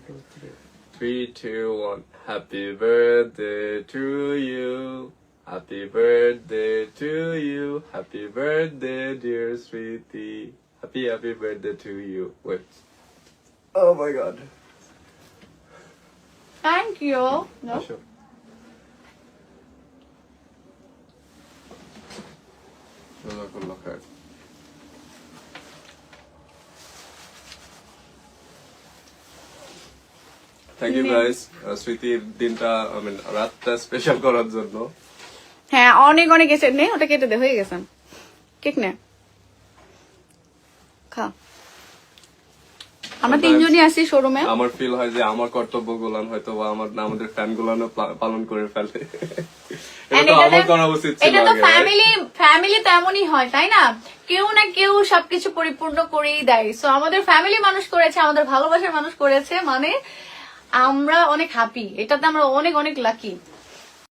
2, 3. 3, 2, 1. Happy birthday to you. Happy birthday to you. Happy birthday, dear sweetie. Happy birthday to you. Wait. Oh my god. Thank you. No? Sure. Jazakallah khair. Thank you guys. স্মৃতির দিনটা রাতটা special করার জন্য। হ্যাঁ অনেক অনেক এসে নে ওটা কেটে দে হয়ে গেছে কেক নে খা আমরা তিনজনই আছি শোরুমে আমার ফিল হয় যে আমার কর্তব্য গুলান হয়তো বা আমাদের ফ্যান গুলানো পালন করে ফেলে এটা তো আমার করা উচিত ছিল এটা তো আগে। ফ্যামিলি তেমনই হয় তাই না কেউ না কেউ সবকিছু পরিপূর্ণ করেই দেয় সো আমাদের ফ্যামিলি মানুষ করেছে আমাদের ভালোবাসার মানুষ করেছে মানে আমরা অনেক হ্যাপি এটাতে আমরা অনেক অনেক লাকি